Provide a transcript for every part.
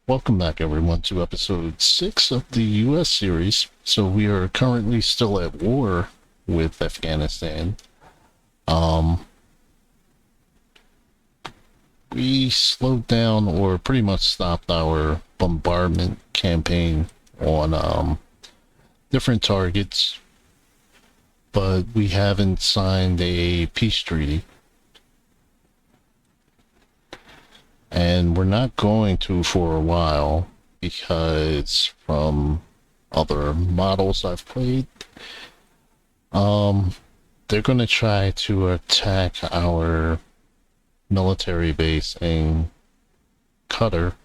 Welcome back, everyone, to episode 6 of the US series. So, we are currently still at war with Afghanistan. Um, we slowed down or pretty much stopped our bombardment campaign on different targets, but we haven't signed a peace treaty. And we're not going to for a while because from other models I've played, um, they're going to try to attack our military base in Qatar.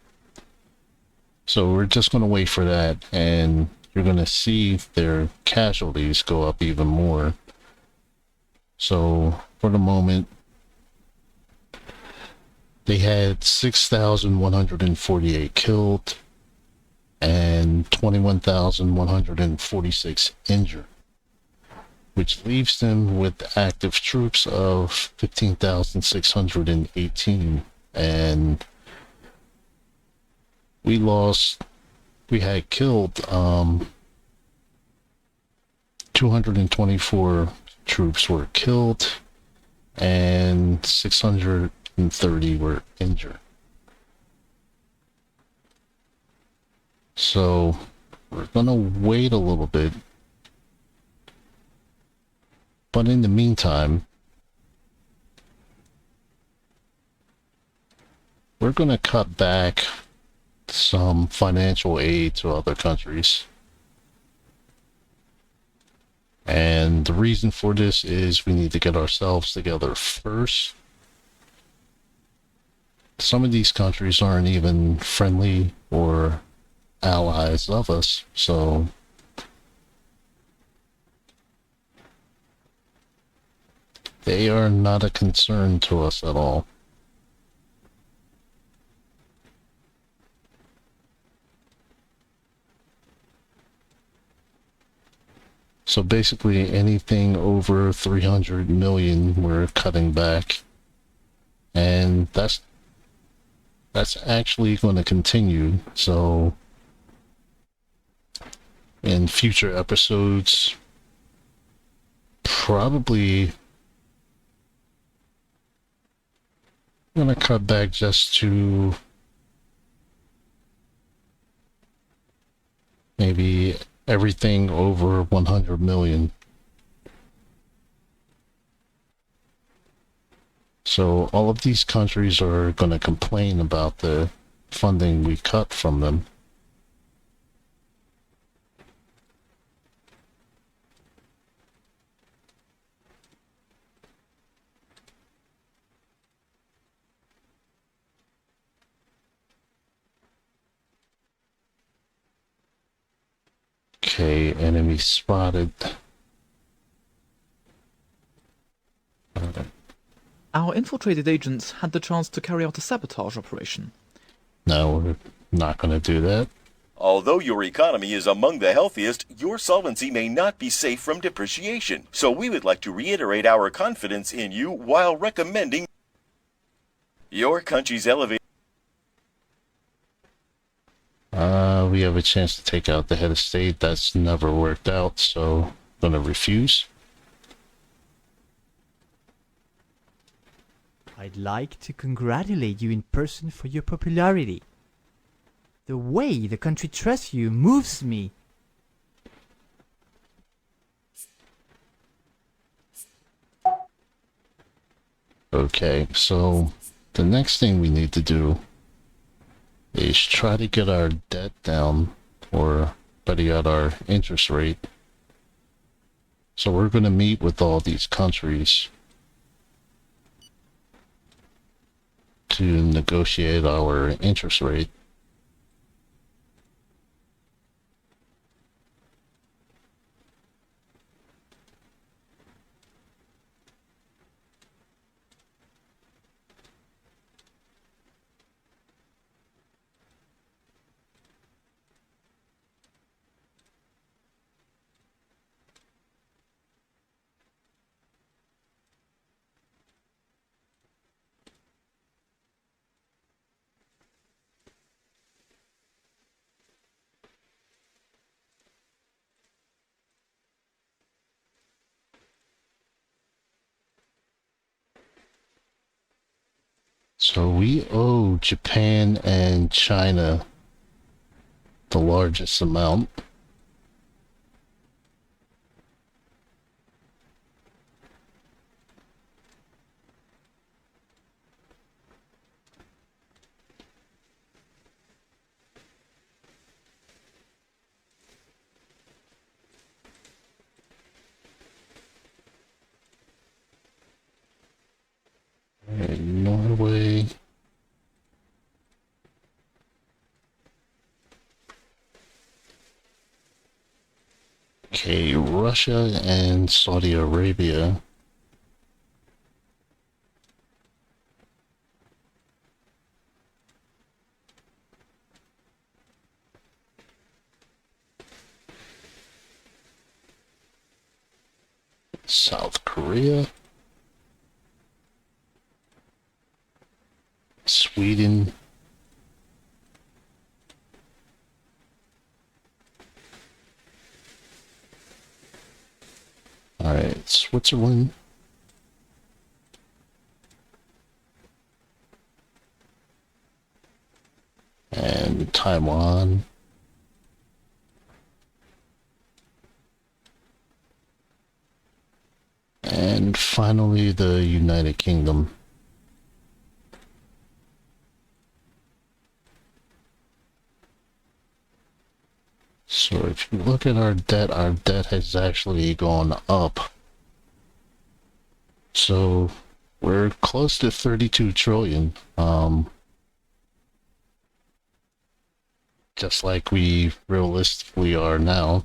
So we're just going to wait for that, and you're going to see their casualties go up even more. So for the moment, they had 6,148 killed and 21,146 injured, which leaves them with active troops of 15,618. And we had killed 224 troops were killed and 630 were injured. So we're gonna wait a little bit. But in the meantime, we're gonna cut back some financial aid to other countries. And the reason for this is we need to get ourselves together first. Some of these countries aren't even friendly or allies of us, so they are not a concern to us at all. So basically anything over 300 million we're cutting back. And that's actually going to continue. So in future episodes, probably I'm going to cut back just to maybe everything over 100 million. So all of these countries are going to complain about the funding we cut from them. Okay, enemy spotted. Our infiltrated agents had the chance to carry out a sabotage operation. No, we're not going to do that. Although your economy is among the healthiest, your solvency may not be safe from depreciation. So we would like to reiterate our confidence in you while recommending your country's elevated. We have a chance to take out the head of state. That's never worked out, so I'm going to refuse. I'd like to congratulate you in person for your popularity. The way the country trusts you moves me. Okay, so the next thing we need to do is try to get our debt down, or better yet, our interest rate. So we're going to meet with all these countries to negotiate our interest rate. So we owe Japan and China the largest amount. And Norway. Okay, Russia and Saudi Arabia. South Korea. Sweden. Alright, Switzerland. And Taiwan. And finally, the United Kingdom. So if you look at our debt has actually gone up. So we're close to 32 trillion. Just like we realistically are now.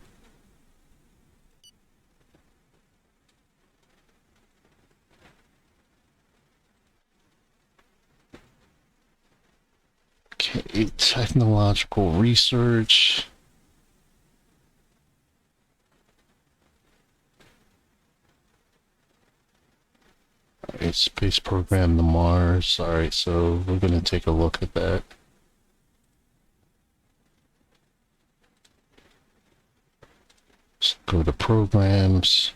Okay, technological research. Alright, space program to Mars. Alright, so we're gonna take a look at that. Let's go to programs.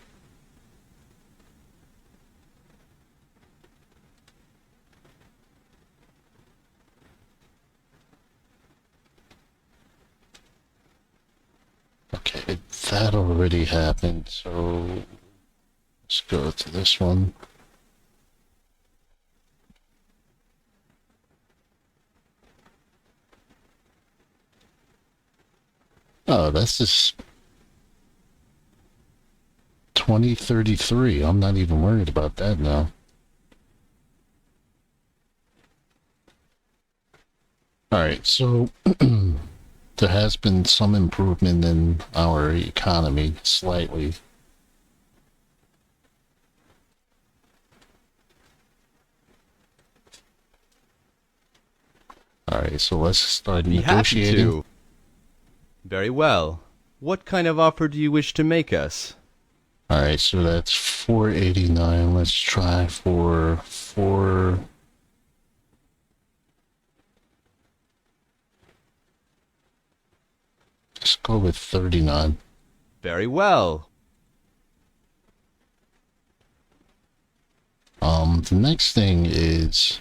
Okay, that already happened, so let's go to this one. Oh, that's just 2033. I'm not even worried about that now. Alright, so there has been some improvement in our economy, slightly. Alright, so let's start Be happy negotiating. to. Very well. What kind of offer do you wish to make us? Alright, so that's 489. Let's try for 4... Let's go with 39. Very well. The next thing is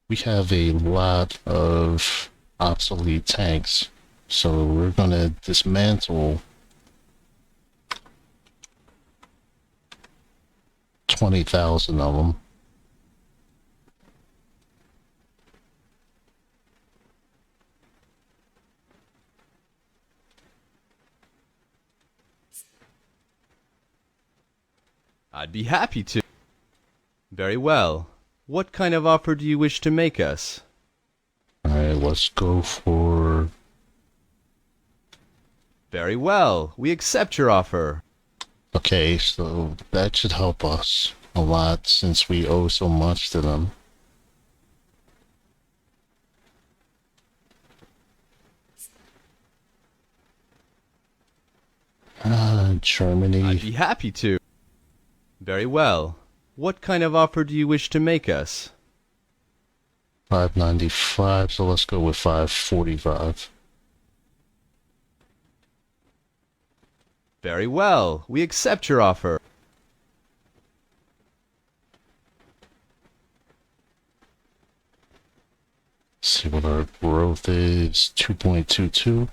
we have a lot of obsolete tanks, so we're gonna dismantle 20,000 of them. I'd be happy to. Very well. What kind of offer do you wish to make us? Alright, let's go for... Very well. We accept your offer. Okay, so that should help us a lot since we owe so much to them. Germany. I'd be happy to. Very well. What kind of offer do you wish to make us? 595, so let's go with 545. Very well. We accept your offer. see what our growth is. 2.22.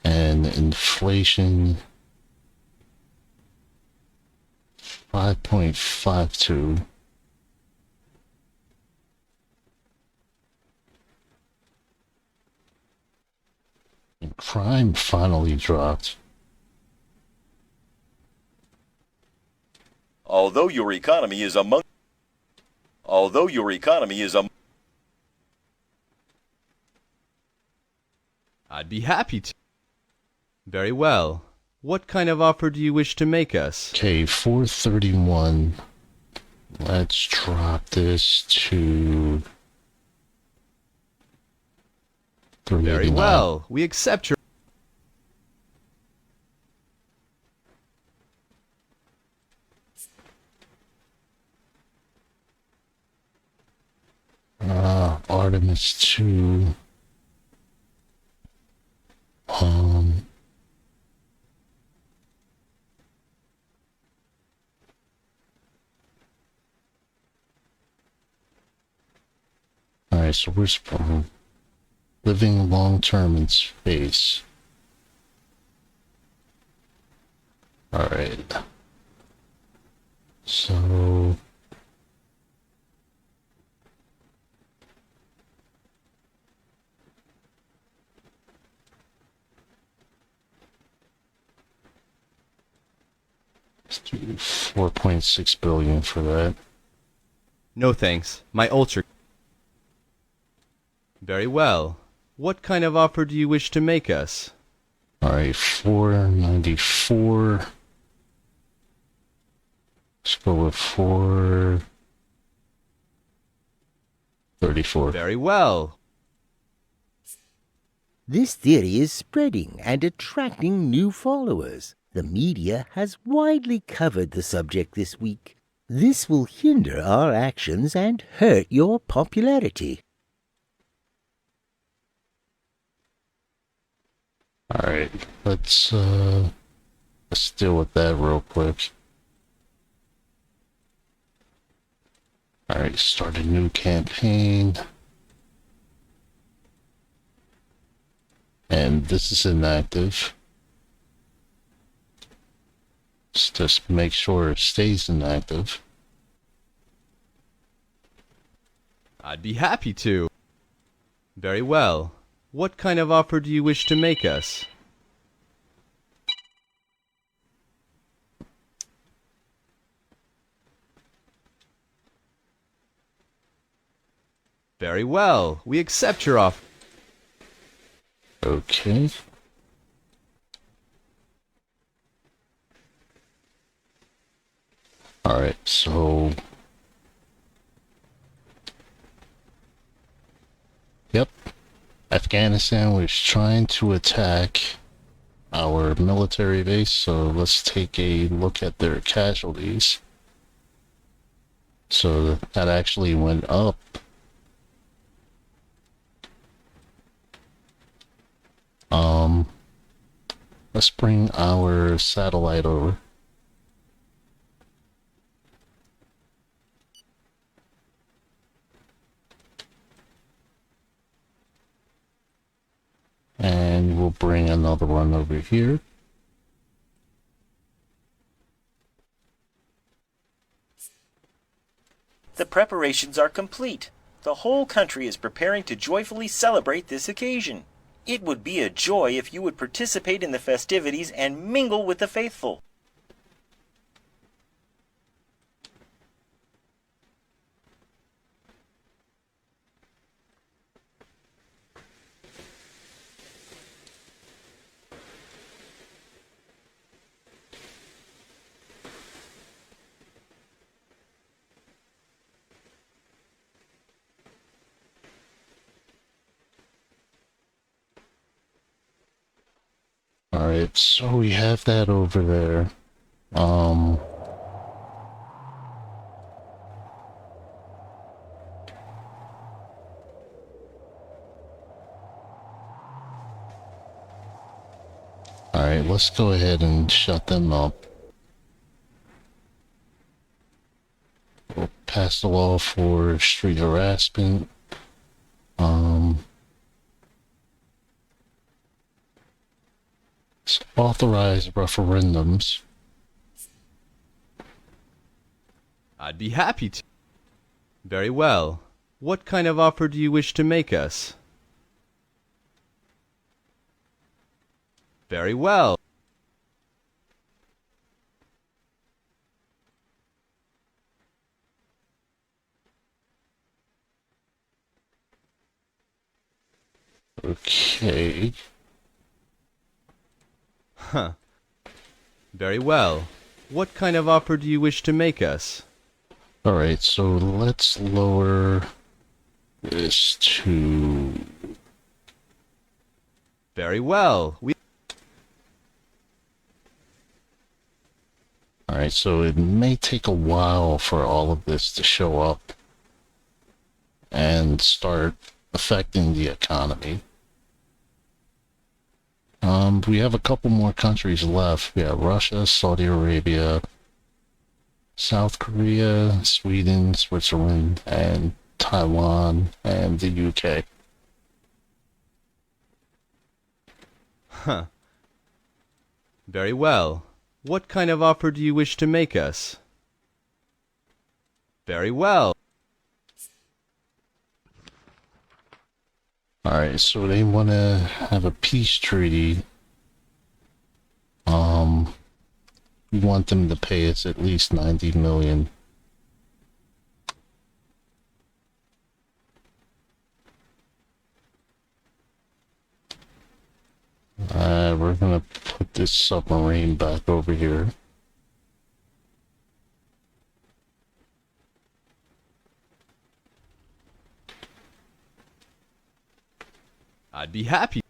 And inflation 5.52. And crime finally dropped. Although your economy is among I'd be happy to. Very well. What kind of offer do you wish to make us? Okay, 431. Let's drop this to 389. Very well. We accept your... Artemis 2. Alright, so we're living long term in space. Alright. So let's do 4.6 billion for that. No thanks. My ultra... Very well. What kind of offer do you wish to make us? Alright, 494. Let's go with 434. Very well. This theory is spreading and attracting new followers. The media has widely covered the subject this week. This will hinder our actions and hurt your popularity. Alright, let's deal with that real quick. Alright, start a new campaign. And this is inactive. Let's just make sure it stays inactive. I'd be happy to. Very well. What kind of offer do you wish to make us? Very well. We accept your offer. Okay. Alright, so... Yep. Afghanistan was trying to attack our military base, so let's take a look at their casualties. So that actually went up. Let's bring our satellite over. And we'll bring another one over here. The preparations are complete. The whole country is preparing to joyfully celebrate this occasion. It would be a joy if you would participate in the festivities and mingle with the faithful. Alright, so we have that over there. Alright, let's go ahead and shut them up. We'll passed a law for street harassment. Authorize referendums. I'd be happy to. Very well. What kind of offer do you wish to make us? Very well. Okay. Huh. Very well. What kind of offer do you wish to make us? Alright, so let's lower this to... Very well. Alright, so it may take a while for all of this to show up and start affecting the economy. We have a couple more countries left. We have Russia, Saudi Arabia, South Korea, Sweden, Switzerland, and Taiwan, and the UK. Huh. Very well. What kind of offer do you wish to make us? Very well. Alright, so they want to have a peace treaty. We want them to pay us at least 90 million. We're gonna put this submarine back over here. I'd be happy.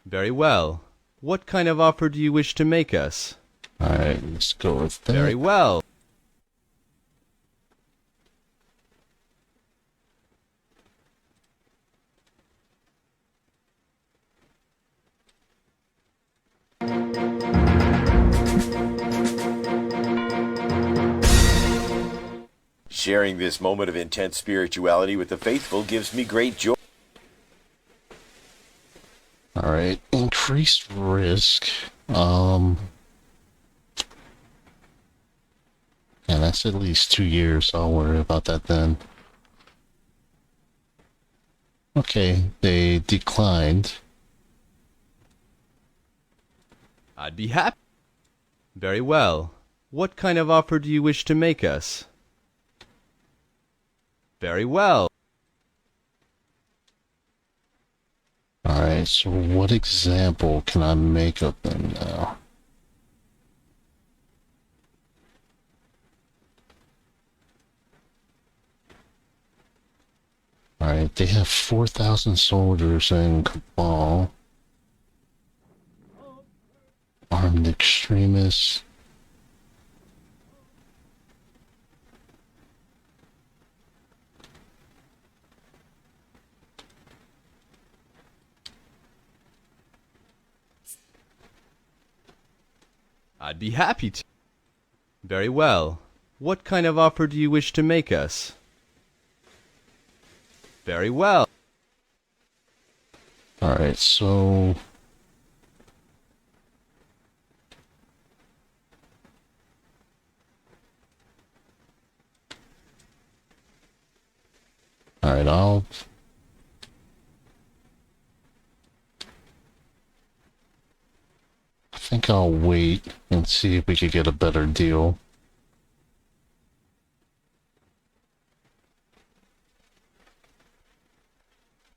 Very well. What kind of offer do you wish to make us? Alright, let's go with that. Very well. Sharing this moment of intense spirituality with the faithful gives me great joy. Alright, increased risk. Yeah, that's at least 2 years. I'll worry about that then. Okay, they declined. I'd be happy. Very well. What kind of offer do you wish to make us? Very well. Alright, so what example can I make of them now? Alright, they have 4,000 soldiers in Cabal. Armed extremists. I'd be happy to. Very well. What kind of offer do you wish to make us? Very well. Alright, so... Alright, I think I'll wait and see if we could get a better deal.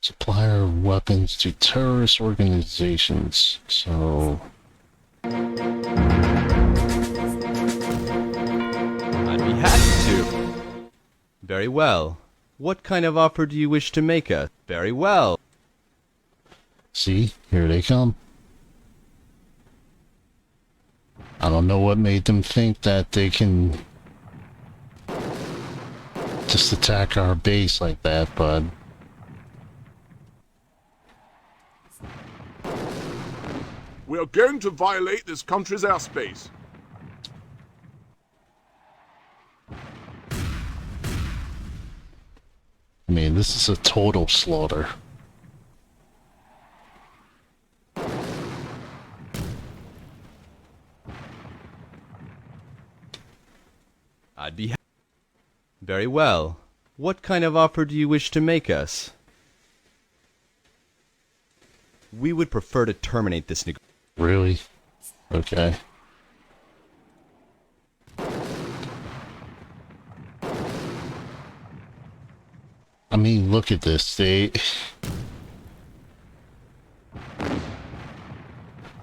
Supplier of weapons to terrorist organizations, so... I'd be happy to. Very well. What kind of offer do you wish to make us? Very well. See, here they come. I don't know what made them think that they can just attack our base like that, but... We are going to violate this country's airspace. mean, this is a total slaughter. I'd be very well. What kind of offer do you wish to make us? We would prefer to terminate this Really? Okay. I mean, look at this.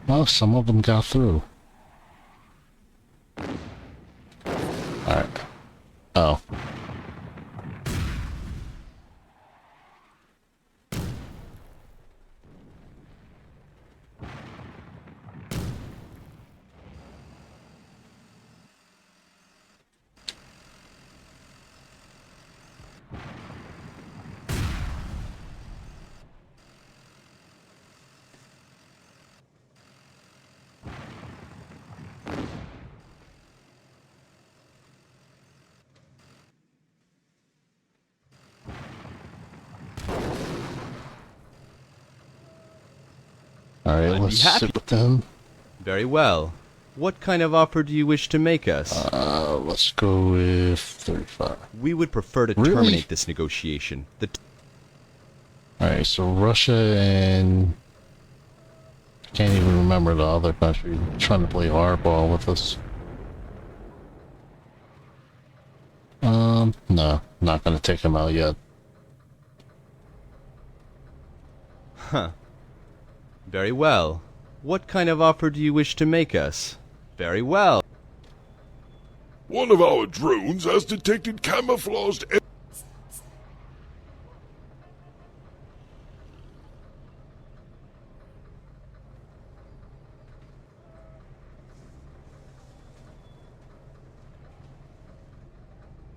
Well, some of them got through. Alright. Oh. Alright, I'd let's be happy. sit with them. Very well. What kind of offer do you wish to make us? Let's go with 35. We would prefer to Really? terminate this negotiation. Alright, so Russia and... I can't even remember the other country trying to play hardball with us. No, not gonna take him out yet. Very well. What kind of offer do you wish to make us? Very well. One of our drones has detected camouflaged.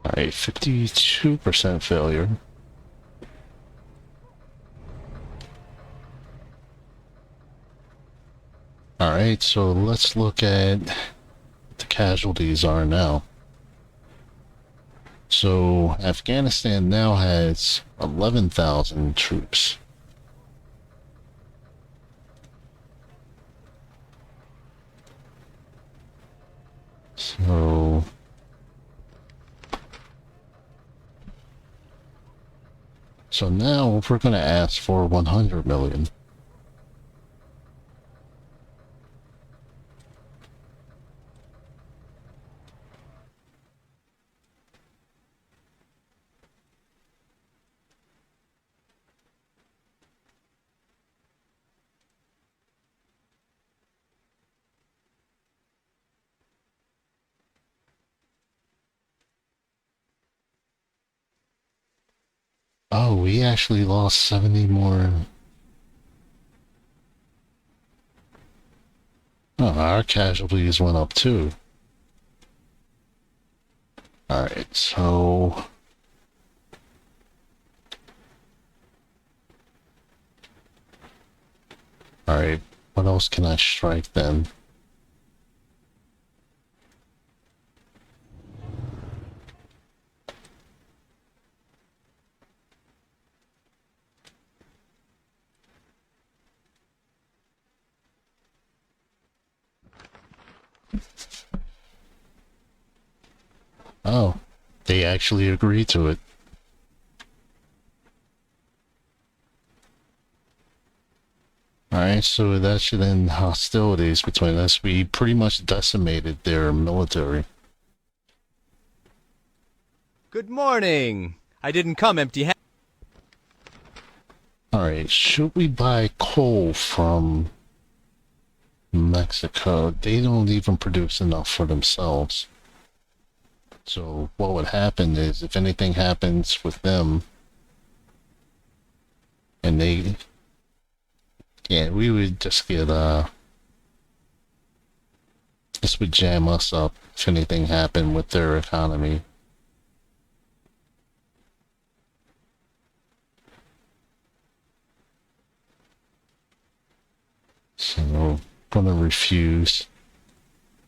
Alright, 52% failure. Alright, so let's look at what the casualties are now. So, Afghanistan now has 11,000 troops. So now we're going to ask for 100 million. Oh, we actually lost 70 more. Oh, our casualties went up too. Alright, so... Alright, what else can I strike then? Oh, they actually agreed to it. Alright, so that should end hostilities between us. We pretty much decimated their military. Good morning. I didn't come empty-handed. Alright, should we buy coal from Mexico? They don't even produce enough for themselves. So what would happen is, if anything happens with them, and they... Yeah, we would just get, this would jam us up if anything happened with their economy. So, gonna refuse.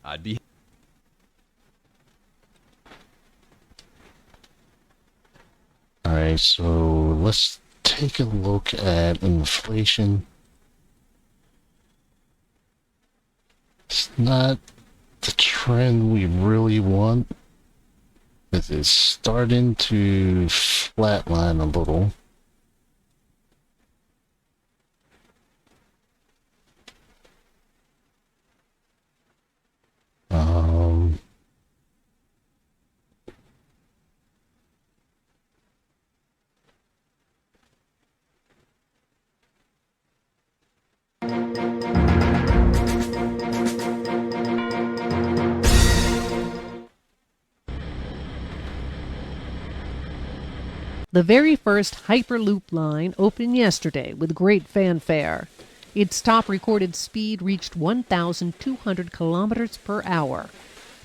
I'd be Alright, Alright, so let's take a look at inflation. It's not the trend we really want. It is starting to flatline a little. Um, The very first Hyperloop line opened yesterday with great fanfare. Its top recorded speed reached 1,200 kilometers per hour.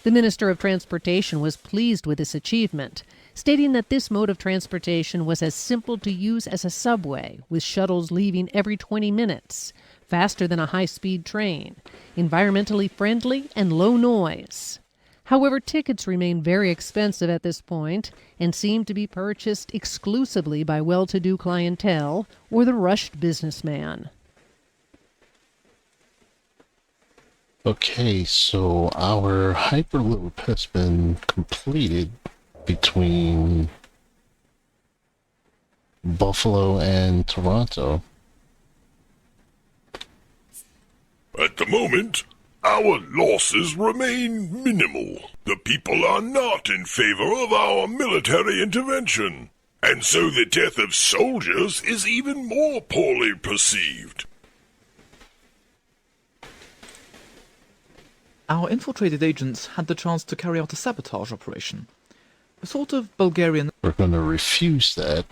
The Minister of Transportation was pleased with this achievement, stating that this mode of transportation was as simple to use as a subway, with shuttles leaving every 20 minutes, faster than a high-speed train, environmentally friendly and low noise. However, tickets remain very expensive at this point and seem to be purchased exclusively by well-to-do clientele or the rushed businessman. okay, so our Hyperloop has been completed between Buffalo and Toronto. At the moment, our losses remain minimal. The people are not in favor of our military intervention, and so the death of soldiers is even more poorly perceived. Our infiltrated agents had the chance to carry out a sabotage operation. A sort of Bulgarian... We're going to refuse that.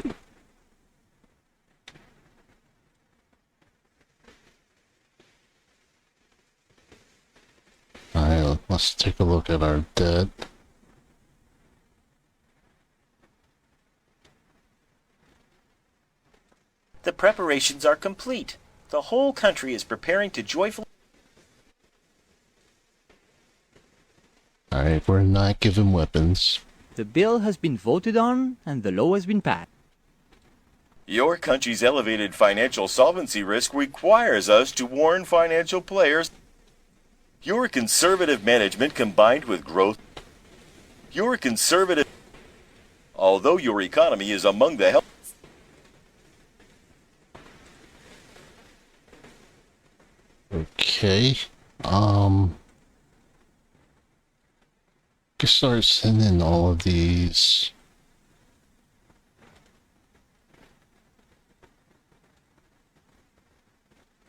Alright, let's take a look at our debt. The preparations are complete. The whole country is preparing to joyfully... Alright, we're not given weapons. The bill has been voted on and the law has been passed. Your country's elevated financial solvency risk requires us to warn financial players. Your conservative management combined with growth. Your conservative... Although your economy is among the health... Okay, can start sending all of these.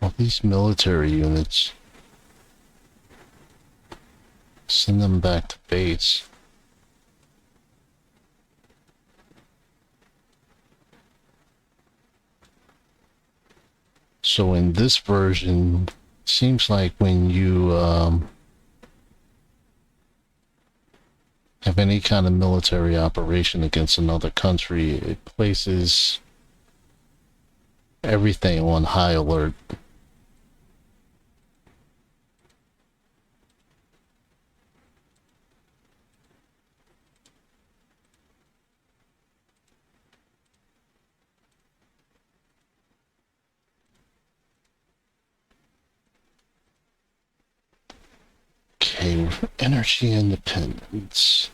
All these military units. Send them back to base. So in this version, seems like when you have any kind of military operation against another country, it places everything on high alert. Okay, energy independence.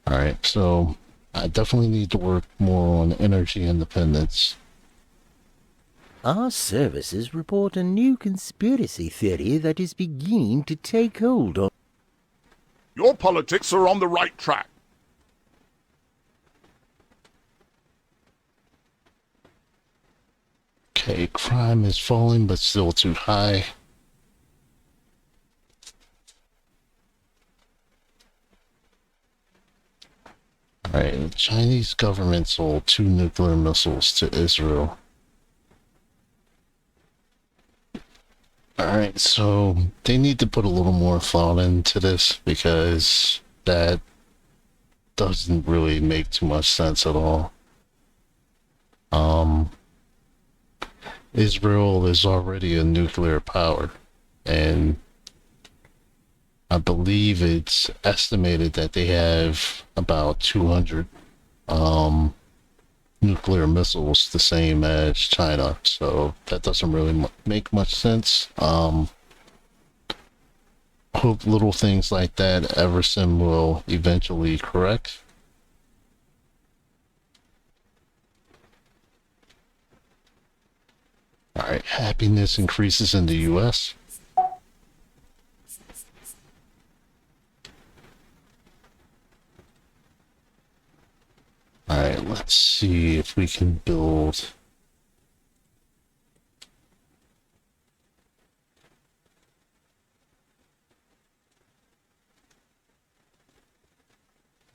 Alright, so I definitely need to work more on energy independence. Our services report a new conspiracy theory that is beginning to take hold on. Your politics are on the right track. Okay, crime is falling, but still too high. Alright, the Chinese government sold 2 nuclear missiles to Israel. Alright, so they need to put a little more thought into this because that doesn't really make too much sense at all. Israel is already a nuclear power, and I believe it's estimated that they have about 200 nuclear missiles, the same as China. So that doesn't really make much sense. Hope little things like that Everson will eventually correct. Alright, happiness increases in the US. Alright, let's see if we can build.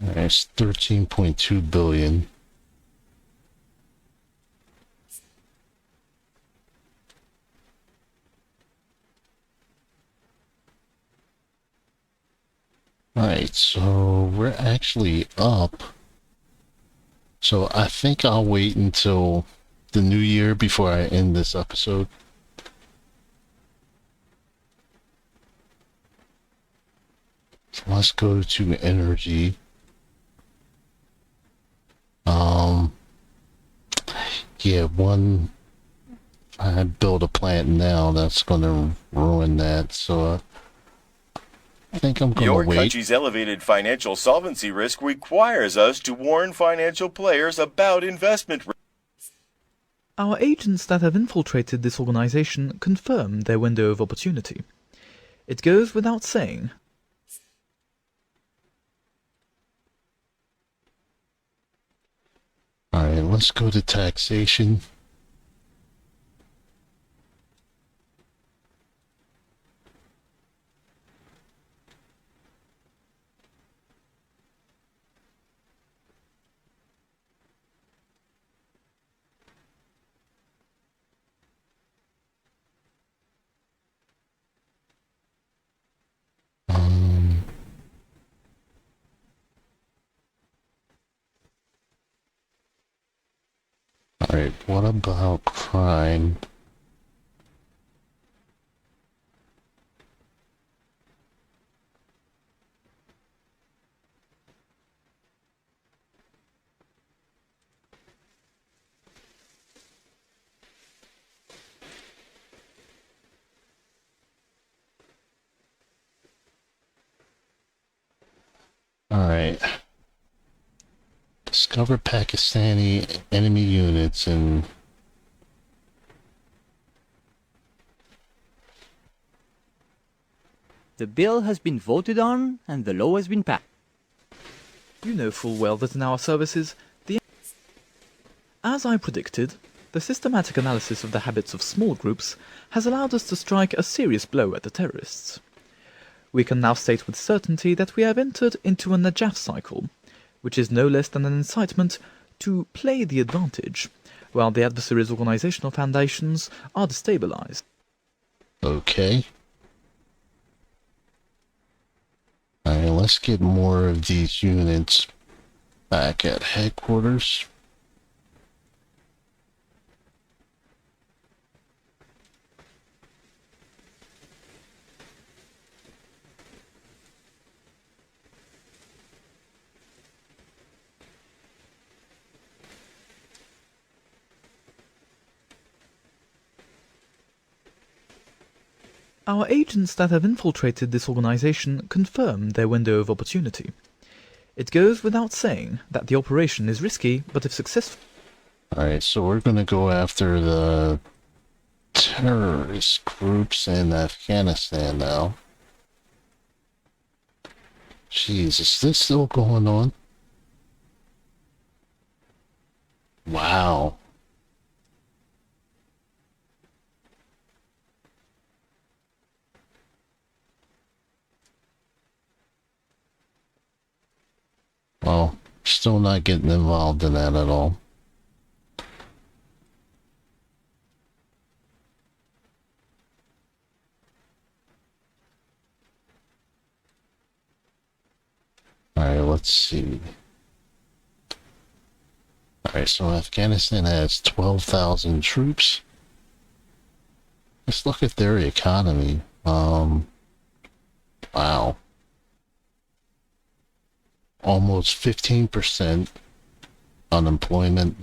Alright, it's 13.2 billion. Alright, so we're actually up. So I think I'll wait until the new year before I end this episode. So let's go to energy. Yeah, I build a plant now, that's gonna ruin that, so I think I'm gonna Your wait. country's elevated financial solvency risk requires us to warn financial players about investment risk. Our agents that have infiltrated this organization confirm their window of opportunity. It goes without saying. Alright, let's go to taxation. Alright, what about crime? Alright. Discover Pakistani enemy units and The bill has been voted on and the law has been passed. You know full well that in our services, as I predicted, the systematic analysis of the habits of small groups has allowed us to strike a serious blow at the terrorists. We can now state with certainty that we have entered into a Najaf cycle, which is no less than an incitement to play the advantage, while the adversary's organizational foundations are destabilized. okay. Alright, let's get more of these units back at headquarters. Our agents that have infiltrated this organization confirm their window of opportunity. It goes without saying that the operation is risky, but if successful... Alright, so we're gonna go after the terrorist groups in Afghanistan now. Jeez, is this still going on? Wow. Well, still not getting involved in that at all. Alright, let's see. Alright, so Afghanistan has 12,000 troops. Let's look at their economy. Wow. almost 15% unemployment,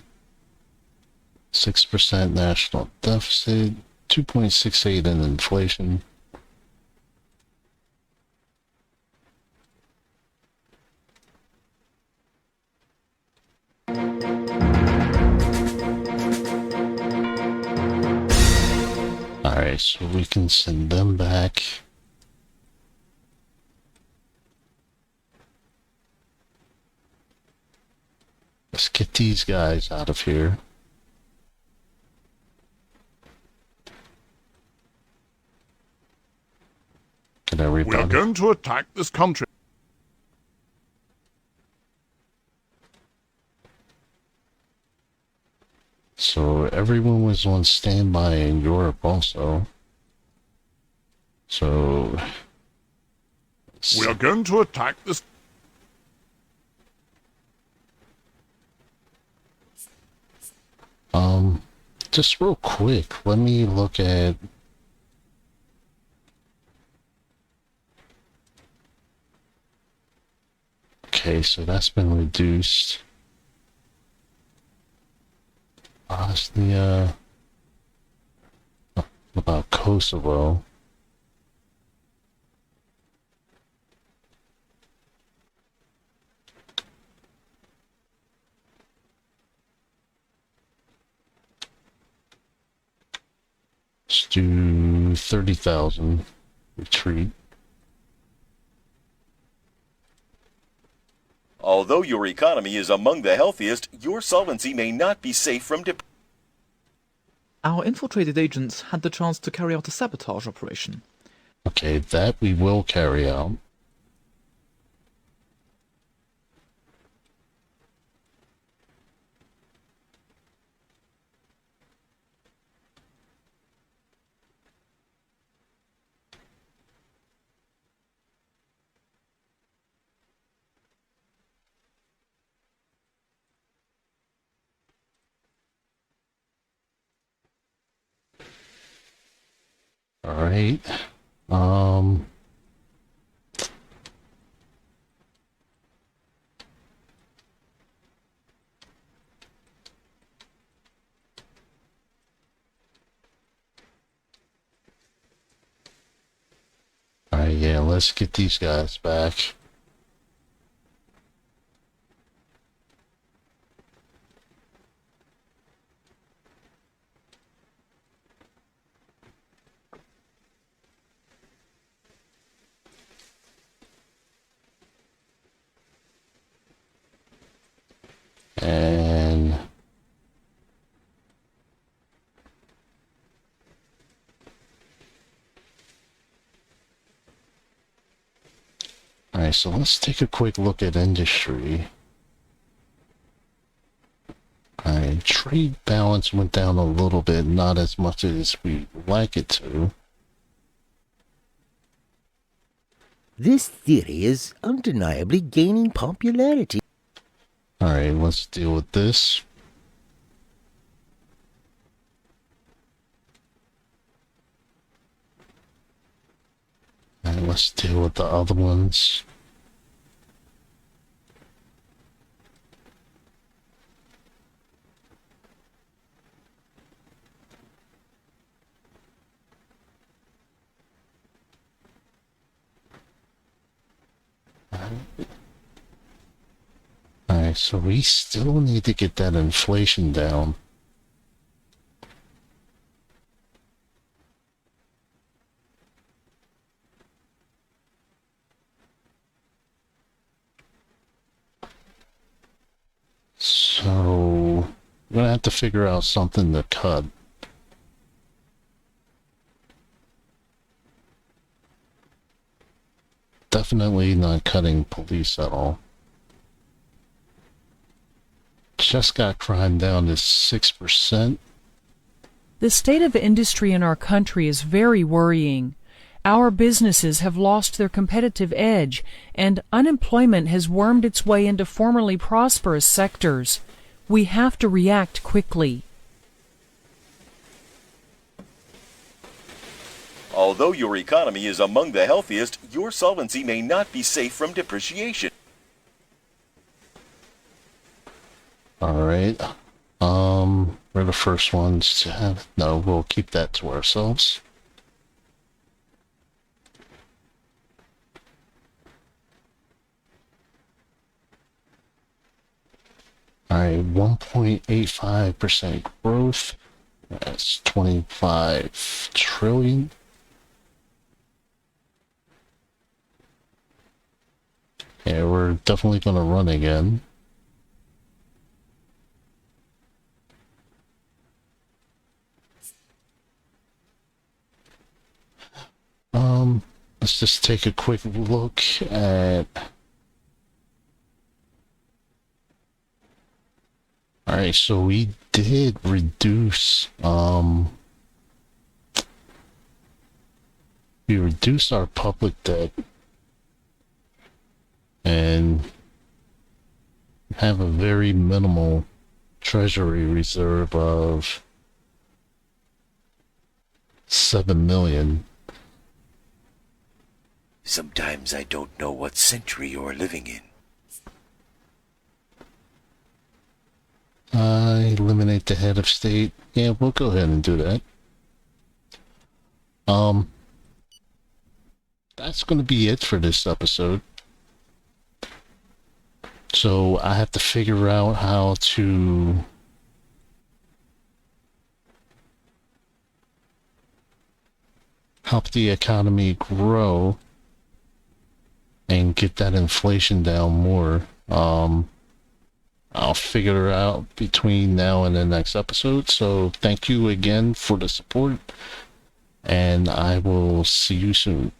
6% national deficit, 2.68 in inflation. Alright, so we can send them back. Let's get these guys out of here. Get everybody. We are going to attack this country. So everyone was on standby in Europe also. So We are going to attack this. just real quick, let me look at okay, so that's been reduced. Bosnia. What about Kosovo? Let's do 30,000 retreat. Although your economy is among the healthiest, your solvency may not be safe from Our infiltrated agents had the chance to carry out a sabotage operation. Okay, that we will carry out. All right. All right, yeah, let's get these guys back. And all right, so let's take a quick look at industry. All right, trade balance went down a little bit, not as much as we'd like it to. This theory is undeniably gaining popularity. All right, let's deal with this. All right, let's deal with the other ones. Alright, so we still need to get that inflation down. So, we're gonna have to figure out something to cut. Definitely not cutting police at all. Just got crime down to 6%. The state of industry in our country is very worrying. Our businesses have lost their competitive edge, and unemployment has wormed its way into formerly prosperous sectors. We have to react quickly. Although your economy is among the healthiest, your solvency may not be safe from depreciation. Alright. We're the first ones to have... No, we'll keep that to ourselves. Alright, 1.85% growth. That's 25 trillion. Yeah, we're definitely going to run again. Let's just take a quick look at... Alright, so we did reduce, we reduced our public debt and have a very minimal treasury reserve of 7 million. Sometimes I don't know what century you're living in. Eliminate the head of state. Yeah, we'll go ahead and do that. That's going to be it for this episode. So I have to figure out how to help the economy grow and get that inflation down more. I'll figure it out between now and the next episode. So thank you again for the support, and I will see you soon.